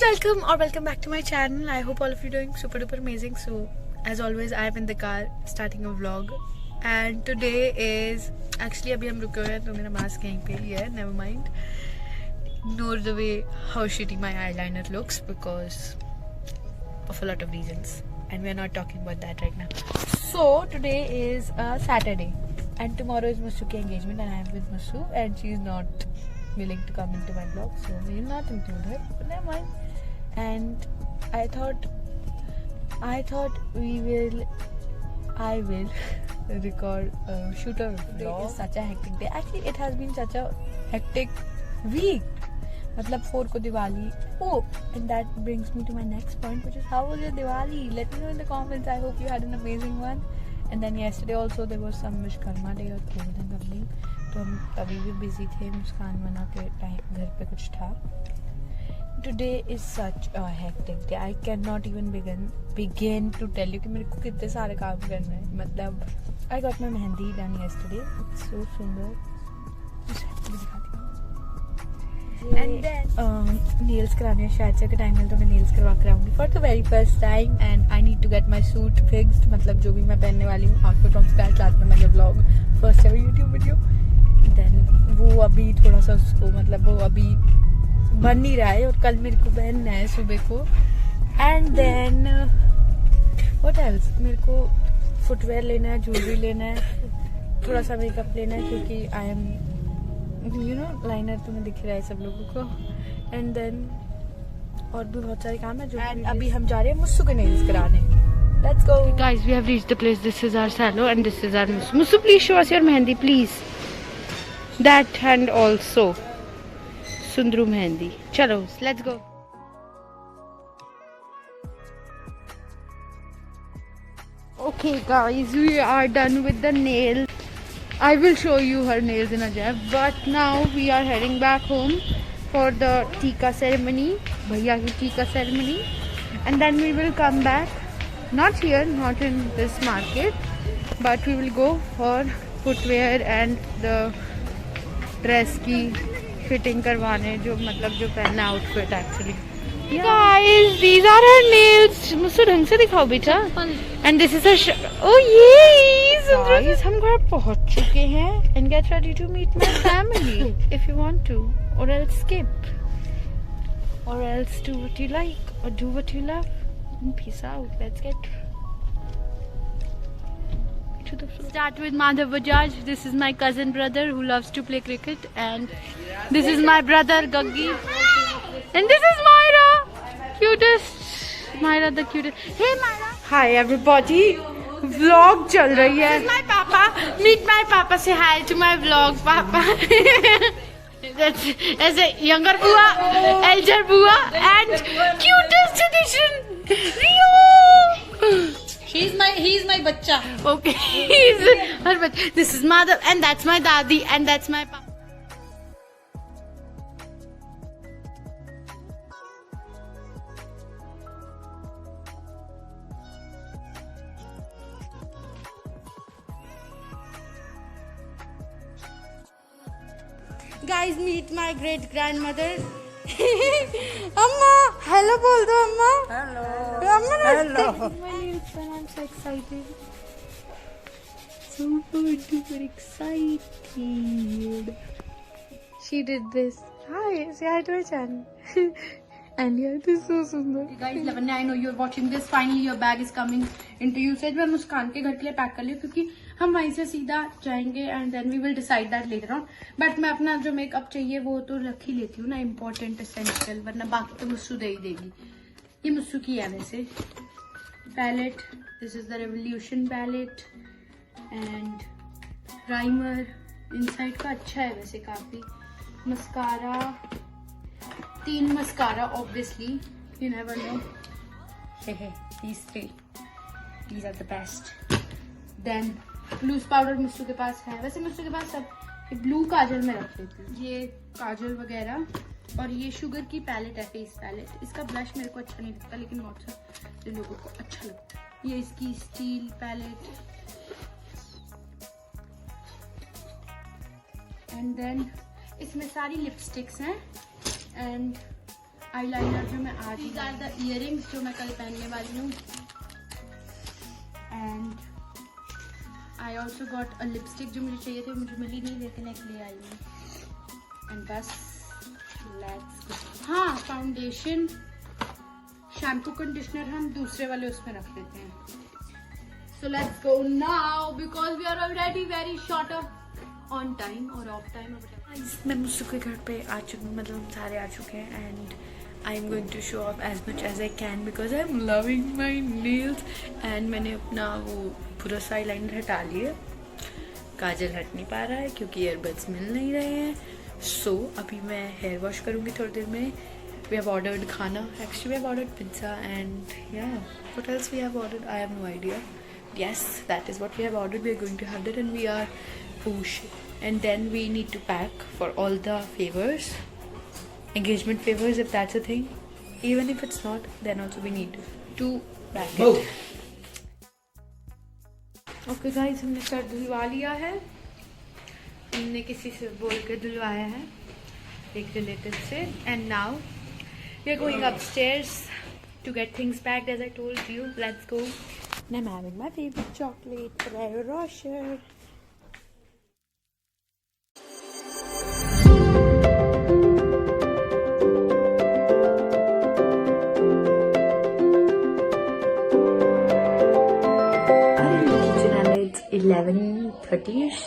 welcome or welcome back to my channel. I hope all of you doing super duper amazing. So as always I am in the car starting a vlog and today is actually अभी हम रुके हुए हैं तो मेरा mask यहीं पे ही है. Never mind. Ignore the way how shitty my eyeliner looks because of a lot of reasons and we are not talking about that right now. So today is a Saturday and tomorrow is Musu ki engagement and I am with Musu and she is not willing to come into my vlog, so we will not include her, but never mind. And I thought I will record shoot a vlog. It's such a hectic day. Actually it has been such a hectic week. मतलब 4 को Diwali. Oh, and that brings me to my next point, which is how was your Diwali? Let me know in the comments. I hope you had an amazing one. And then yesterday also there was some Vishkarma day or Golden something. तो हम अभी भी busy थे, मुस्कान मना के time घर पे कुछ था. Today is such a hectic day. I cannot even begin to tell you कि मेरे को कितने सारे काम करने हैं. मतलब I got my mehndi done yesterday. It's so सुंदर. And then nails कराने शायद से टाइम मिले तो मैं nails करवा कर आऊँगी for the very first time. And I need to get my suit fixed. मतलब जो भी मैं पहनने वाली हूँ outfit from scratch आज मैं मेरा vlog first ever YouTube video. Then वो अभी थोड़ा सा उसको मतलब वो अभी बन नहीं रहा है और कल मेरे को पहनना है सुबह को. एंड देन व्हाट एल्स, मेरे को फुटवेयर लेना है, ज्वेलरी लेना है, थोड़ा सा मेकअप लेना है क्योंकि I am you know liner तो मैं दिख रहा है सब लोगों को. एंड देन और भी बहुत सारे काम है जो अभी हम जा रहे हैं मुस्सू के नेल्स कराने. Let's go. Guys, we have reached the place. This is our salon and this is our Musu. Musu, please show us your mehendi, please. That and also Sundru mehendi. Chalo, let's go. Okay guys, we are done with the nail. I will show you her nails in a jab. But now we are heading back home for the tika ceremony, bhaiya ki tika ceremony, and then we will come back. Not here, not in this market, but we will go for footwear and the dress की fitting करवाने जो मतलब जो पहनना outfit actually. Guys, these are her nails. मुझसे ढंग से दिखाओ बेटा. And this is her oh yes. Guys, हम घर पहुँच चुके हैं. And get ready to meet my family if you want to, or else skip, or else do what you like, or do what you love. Peace out. Let's get to the floor. Start with Madhav Bajaj. This is my cousin brother who loves to play cricket, and this is my brother Gaggi, and this is Myra, cutest. Myra the cutest. Hey Myra. Hi everybody. Vlog चल रही है. This is my papa. Meet my papa. Say hi to my vlog, papa. That's a younger bua, elder bua, and cutest edition. Rio! He's my bachcha. Okay, he's her bachcha. This is Madhav, and that's my dadi, and that's my papa. Guys, meet my great grandmother. अम्मा hello बोल दो. अम्मा hello. Hello. I'm so excited. Super duper excited. She did this. Hi, say hi to my channel. And yeah, this is so सुंदर. Guys, Lavanya, I know you're watching this. Finally, your bag is coming into usage. मैं मुस्कान के घर के लिए pack कर लिया क्योंकि हम वहीं से सीधा जाएंगे and then we will decide that later on. But मैं अपना जो मेकअप चाहिए वो तो रख ही लेती हूँ ना, इम्पोर्टेंट एसेंशियल, वरना बाकी तो मुस्सू दे ही देगी. ये मुस्सू की है वैसे. Palette, this is the revolution palette and primer. Inside का अच्छा है वैसे काफी. Mascara, 3 mascara obviously, you never know. these 3, these are the best. Then loose powder Mussu के पास है. वैसे मुस्सू के पास सब ब्लू काजल में रख लेती हूँ, ये काजल वगैरह. और ये शुगर की पैलेट है, फेस पैलेट. इसका ब्लश मेरे को अच्छा नहीं लगता लेकिन बहुत से लोगों को अच्छा लगता है. ये इसकी स्टील पैलेट. एंड देन इसमें सारी लिपस्टिक्स हैं एंड eyeliner जो मैं आज, these are the earrings जो मैं कल पहनने वाली हूँ, and I also got a lipstick जो मुझे चाहिए थे, मुझे मिली नहीं लेकिन एक ले आई हूँ, and बस let's go. हाँ, फाउंडेशन, शैम्पू, कंडीशनर हम दूसरे वाले उसमें रख देते हैं. So let's go now because we are already very short on time or off time. मैं मुझसे के घर पे आ चुकी हूँ, मतलब सारे आ चुके हैं, and I am going to show off as much as I can because I am loving my nails. And मैंने अपना वो पूरा सा eyeliner हटा लिया, काजल हट नहीं पा रहा है क्योंकि ईयरबड्स मिल नहीं रहे हैं. So अभी मैं हेयर वॉश करूँगी थोड़ी देर में. We have ordered खाना, actually we have ordered pizza, and yeah, what else we have ordered? I have no idea. Yes, that is what we have ordered. We are going to have that, and we are push. And then we need to pack for all the favors, engagement favors, if that's a thing. Even if it's not, then also we need to pack it. Okay guys, हमने sir धुलवा लिया है. हमने किसी से बोल के धुलवाया है, एक रिलेटिव से. And now we are going upstairs to get things packed, as I told you. Let's go. And I'm having my favorite chocolate, Ferrero Rocher. It's 11:30ish,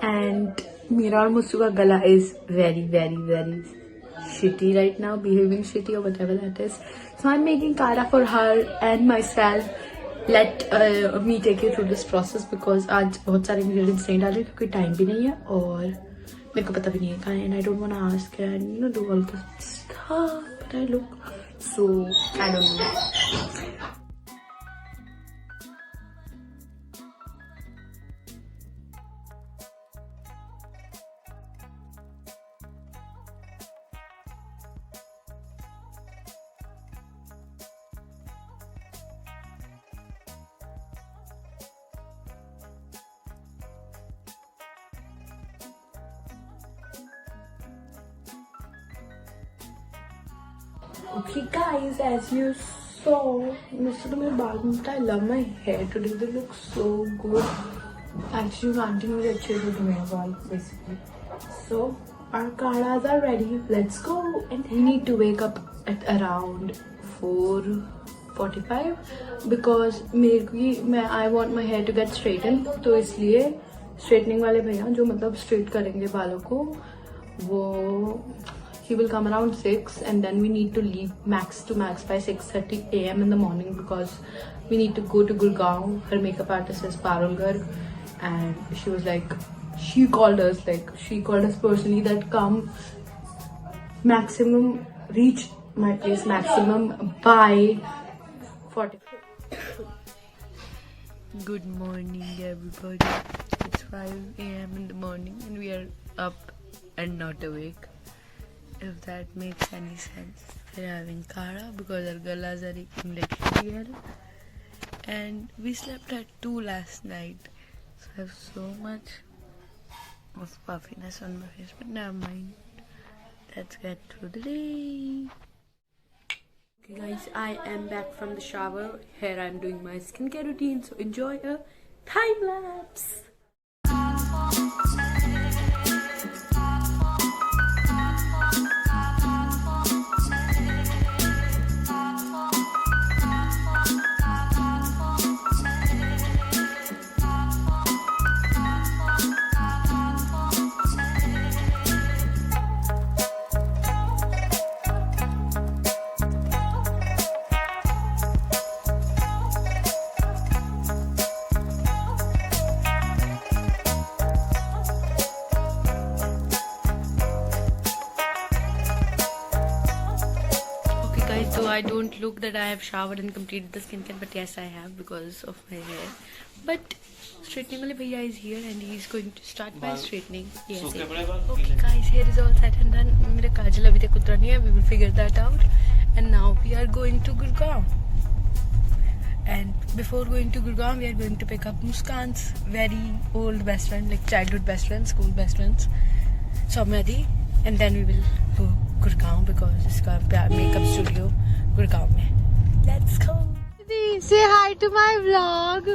and मेरा और मुस्सू का गला is very shitty right now, behaving shitty or whatever that is. So I'm making kara for her and myself. Let me take you through this process because आज बहुत सारे ingredients नहीं डाले क्योंकि time भी नहीं है और मेरे को पता भी नहीं है कहाँ है, and I don't want to ask and do all the stuff, but I look so I don't know. Okay guys, as you saw, Mr. मेरे बाल में I love my hair today. They look so good. Actually, aunty मुझे अच्छे से धुए मेरे बाल basically. So our karas are ready. Let's go. And we need to wake up at around 4:45 because I want my hair to get straightened. तो इसलिए straightening वाले भैया जो मतलब straight करेंगे बालों को, वो he will come around 6, and then we need to leave max by 6:30 a.m. in the morning because we need to go to Gurgaon. Her makeup artist is Parul Garg, and she called us personally that come maximum, reach my place maximum by 40. Good morning everybody. It's 5 a.m. in the morning and we are up and not awake, if that makes any sense. We're having kara because our galas are aching like hell, and we slept at 2 last night, so I have so much of puffiness on my face, but never mind, let's get through the day. Okay guys, I am back from the shower. Here I am doing my skincare routine, so enjoy a time lapse. So I don't look that I have showered and completed the skincare, but yes I have because of my hair. But straightening wale bhaiya is here and he is going to start my straightening. Yes. Okay guys, here is all set and done. Mera kajal abhi tak utra nahi hai. We will figure that out. And now we are going to Gurgaon. And before going to Gurgaon, we are going to pick up Muskan's very old best friend, like childhood best friend, school best friends, Soumyadi, and then we will go Gurgaon because इसका makeup studio Gurgaon में। Let's go. Say hi to my vlog.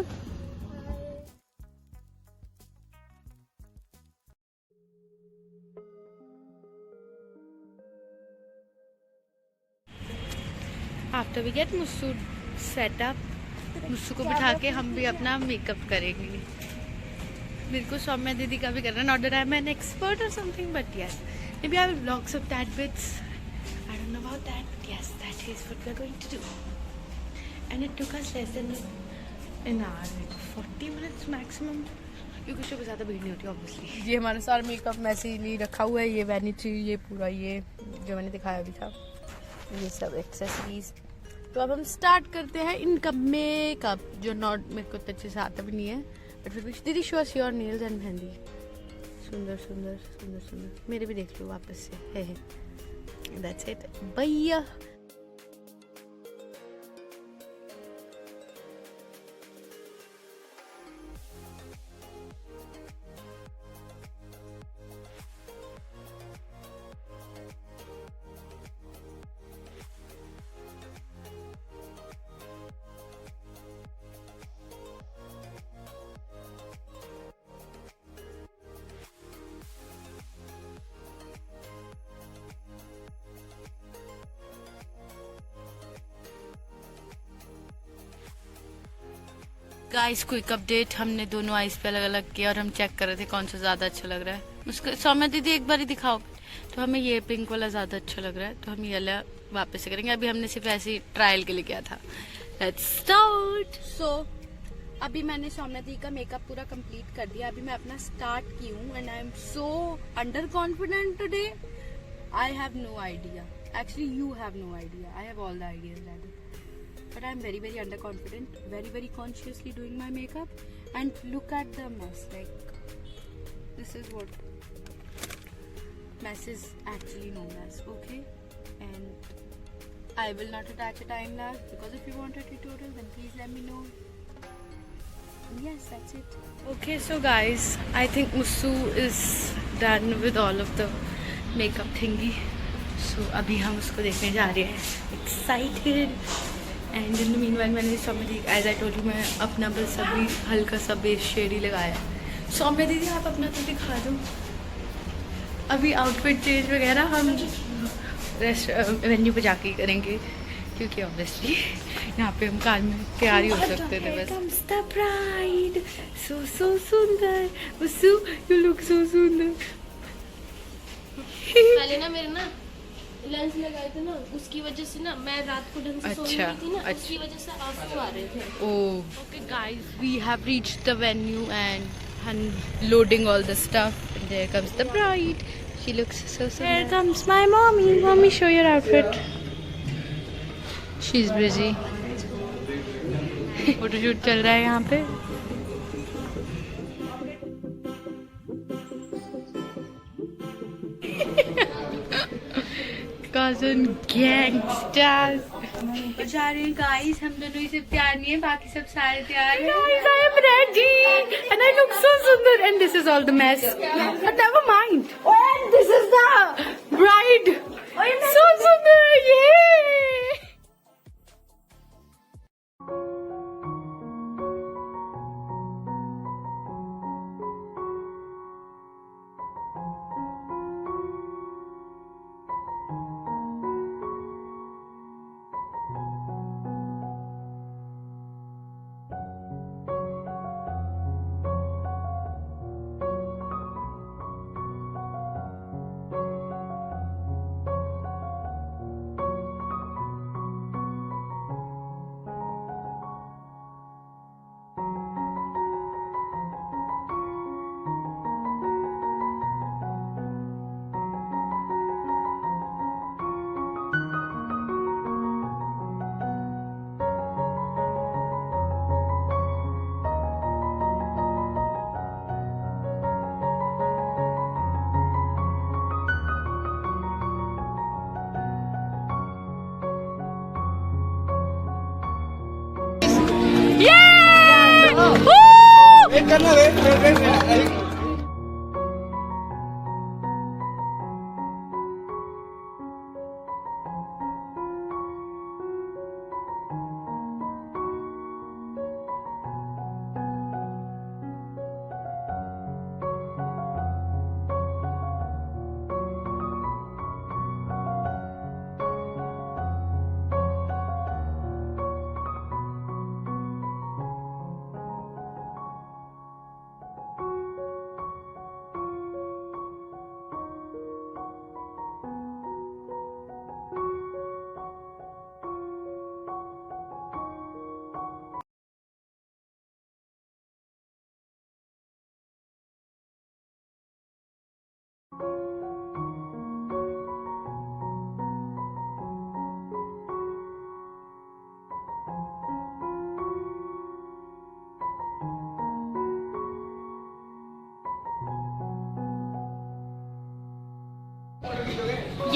After we get Mussu setup, Mussu को बिठा के हम भी अपना makeup करेंगे। मेरे को सौम्या दीदी का भी करना, not that I am an expert और something, but yes maybe I will vlog some that bits, I don't know about that, but yes that is what we are going to do and it took us less than an hour, 40 minutes maximum, क्योंकि सुबह ज़्यादा भीड़ नहीं होती obviously. ये हमारा सारा makeup मैं से ही रखा हुआ है, ये वैनिटी, ये पूरा ये जो मैंने दिखाया भी था, ये सब एक्सेसरीज। तो अब हम स्टार्ट करते हैं इनका मेकअप, जो नॉट मेरे को अच्छे से आता भी नहीं है, बट फिर भी दीदी show us your nails and mehndi. सुंदर सुंदर सुंदर सुंदर, मेरे भी देख लो वापस से, है दैट्स इट भैया। गाइस क्विक अपडेट, हमने दोनों आईज पे अलग अलग किया और हम चेक कर रहे थे कौन सा ज्यादा अच्छा लग रहा है। उसको सौम्या दीदी एक बार ही दिखाओ, तो हमें ये पिंक वाला ज्यादा अच्छा लग रहा है, तो हम ये वाला वापस से करेंगे। अभी हमने सिर्फ ऐसे ही ट्रायल के लिए किया था। Let's start. सो अभी मैंने सौम्या दी का मेकअप पूरा कंप्लीट कर दिया, अभी मैं अपना स्टार्ट की हूँ and I am so underconfident today, I have no idea, actually you have no idea, I have all the ideas ready, but I'm very very underconfident, very very consciously doing my makeup, and look at the mess, like this is what mess is actually known as, okay? And I will not attach a time lapse, because if you want a tutorial then please let me know. And yes, that's it. Okay, so guys, I think Mussu is done with all of the makeup thingy, so अभी हम उसको देखने जा रहे हैं, excited. And in the meanwhile मैंने सौम्या दीदी, as I told you, मैं अपना बस अभी हल्का सा बेस शेड ही लगाया है। सौम्या दीदी आप अपना तो दिखा दो। अभी आउटफिट चेंज वगैरह हम वेन्यू पे जाके ही करेंगे, क्योंकि ऑब्वियसली यहाँ पे हम कार में तैयार ही हो सकते थे बस। Comes the bride, so सुंदर, Mussu, you look so सुंदर। पहले ना मेरे ना लेंस लगाए थे ना, उसकी वजह से ना मैं रात को ढंग से सो नहीं रही थी ना, उसकी वजह से आंसू आ रहे थे। Okay guys, we have reached the venue and unloading all the stuff, and there comes the bride. She looks so sweet. Here comes my mommy. Mommy, show your outfit. She's busy. Photoshoot चल रहा है यहाँ पे। Cousin gangsters. जा रहे हैं guys, हम दोनों ही सिर्फ तैयार नहीं है, बाकी सब सारे तैयार हैं। Guys, I am ready and I look so सुंदर, and this is all the mess. But never mind. And this is the bride. So सुंदर है ये।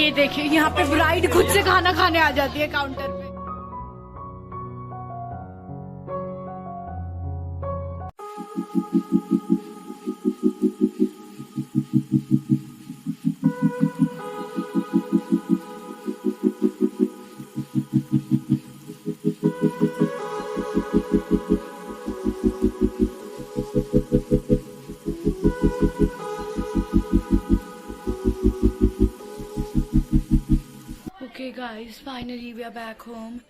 ये देखिए यहाँ पे ब्राइड खुद से खाना खाने आ जाती है काउंटर पे। Okay guys, finally we are back home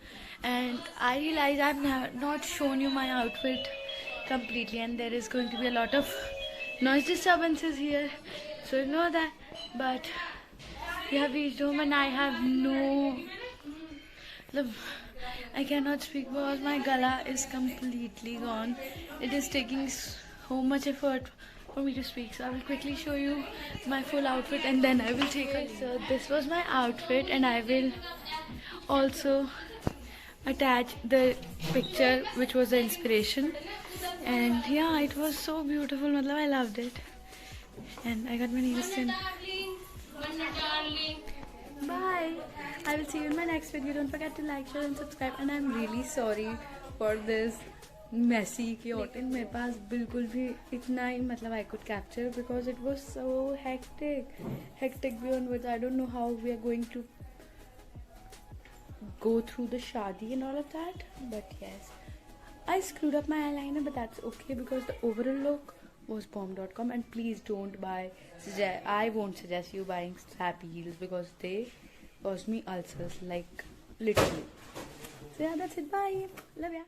and I realize I've not shown you my outfit completely and there is going to be a lot of noise disturbances here, so ignore that. But we have reached home and I have I cannot speak because my gala is completely gone. It is taking so much effort for me to speak, so I will quickly show you my full outfit and then I will take a leave. So this was my outfit and I will also attach the picture which was the inspiration, and yeah, it was so beautiful. Matlab, I loved it and I got my nails done. Bye. I will see you in my next video. Don't forget to like, share and subscribe. And I'm really sorry for this messy chaotic. मेरे पास बिल्कुल भी इतना ही मतलब I could capture because it was so hectic beyond words. I don't know how we are going to go through the shadi and all of that, but yes, I screwed up my eyeliner, but that's okay because the overall look was bomb.com. And please don't buy, I won't suggest you buying strappy heels because they cause me ulcers, like literally. So yeah, that's it. Bye. Love ya.